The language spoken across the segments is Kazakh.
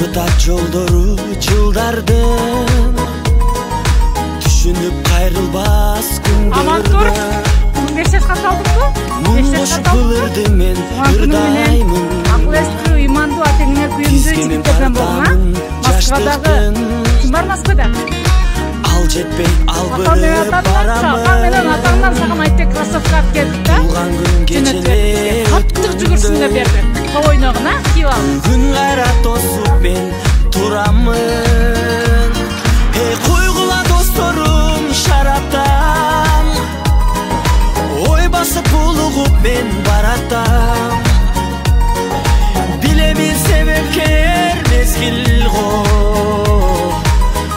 Бытат жолдору жылдардын, түшүнүп кайрылбас күндөрдө. 15 жашка калдыңбы? Муңдошуп кылырды мен ырдаймын. Акыл эстүү, имандуу атеңине күйүндүү жигиттерден болгуна. Москвадагы ким бар Москвада? Ал жетпей албырып барамын. Менен атаңдан саган айтты кроссовка алып келдик да. Туулган күн кечелер каттык жүгүрсүн деп берди. Кол ойногуна кийип ал. Күн кайра тосуп мен турамын. Койгула досторум шараптан, ой басып булугуп мен баратам. Билемин себепкер мезгил го,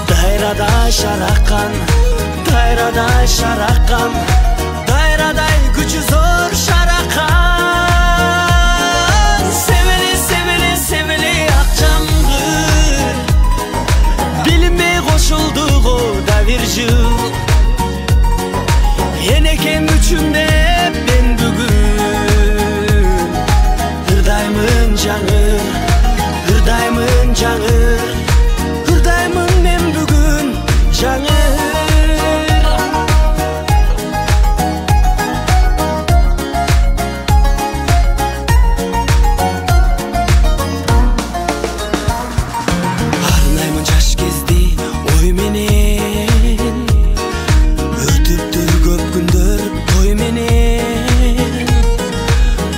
дайрадай шараккан, дайрадай шараккан, дайрадай күчү зор шараккан. Себели, себели, себели ак жамгыр, билинбей кошулду го да бир жыл. Энекем үчүн деп мен бүгүн ырдаймын жаңыр, ырдаймын жаңыр, ырдаймын мен бүгүн жаңыр. Арнаймын жаш кезди ой менен, өтүптүр көп күндөр той менен.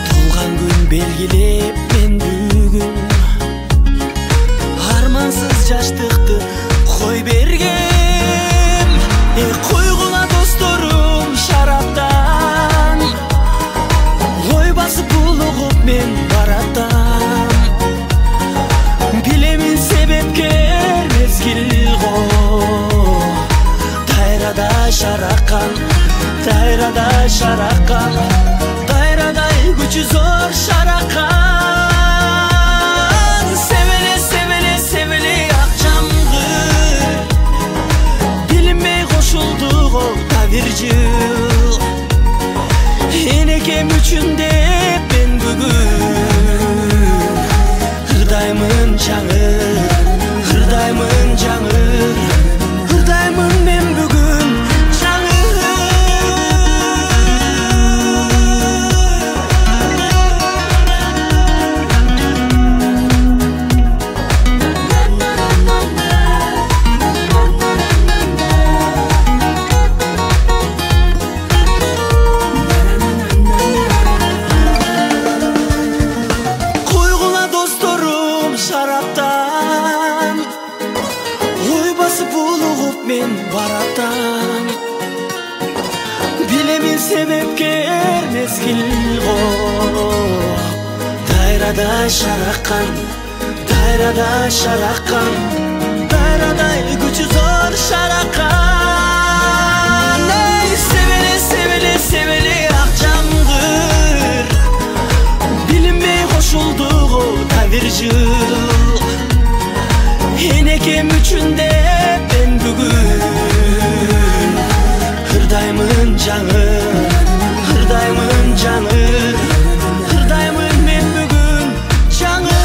Туулган күн белгилеп мен бүгүн армансыз жаштыкты кой бергем. Койгула досторум шараптан, ой басып булугуп мен баратам. Билемин себепкер мезгил го, дайрадай шараккан, дайрадай шараккан, дайрадай күчү зор шараккан. Себели, себели, себели ак жамгыр, билинбей кошулду го да бир жыл. Энекем үчүн деп мен бүгүн ырдаймын жаңыр, ырдаймын жаңыр, ырдаймын мен бүгүн жаңыр. Койгула досторум шараптан, ой басып булугуп мен баратам. Билемин себепкер мезгил го, дайрадай шараккан, дайрадай шараккан, дайрадай күчү зор шараккан. Себели, себели, себели ак жамгыр, билинбей кошулду го да бир жыл. Энекем үчүн деп мен бүгүн ырдаймын жаңыр, ырдаймын жаңыр, ырдаймын мен бүгүн жаңыр.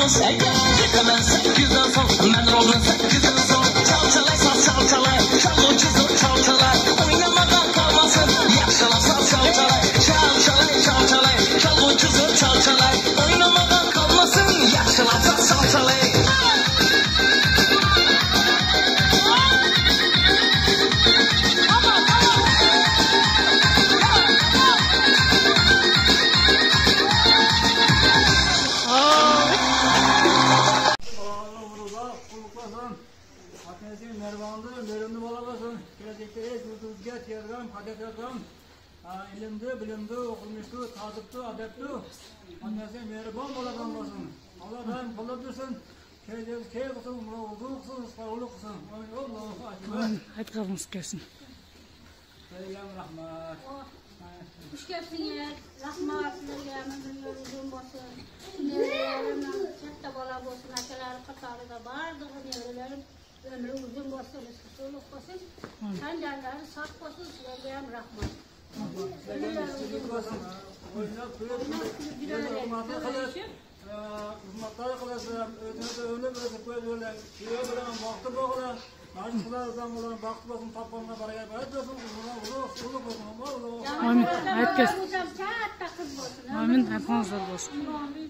Yıkanan 8'den son, ben rolun 8'den son. Çalçalay, çalçalay, çalıcı zor çalçalay. Oynamadan kalmasın, yaşalasal çalçalay. Çalçalay, çalçalay, çalıcı zor çalçalay. Oynamadan kalmasın, yaşalasal çalçalay. İlimde, bilimde, okumuştu, tadıptı, adepti. Annesi mehriban oladan olsun. Allah daim kula dursun. Key kısın, uzun kısın, ısparılı kısın. Allah'a akbar. Hadi kalınız gelsin. Selam rahmat. Hoş geldiniz. Rahmat sizlerle uzun olsun. Nevrelerinin çekte bala olsun. Aşaları katarıda bardığı nevrelerin ömrü uzun olsun. Iskısoluk olsun. Sen canları sağ olsun. Selam rahmat. Hizmetler kılasın, öyle böyle şeye böyle vakti bakıra, naçıklar adam olan vakti basın tapmanına baraya bayat olsun, uzun olsun, Amin. Hadi gelsin. Çağat da kız olsun. Amin. Hepiniz olsun. Amin.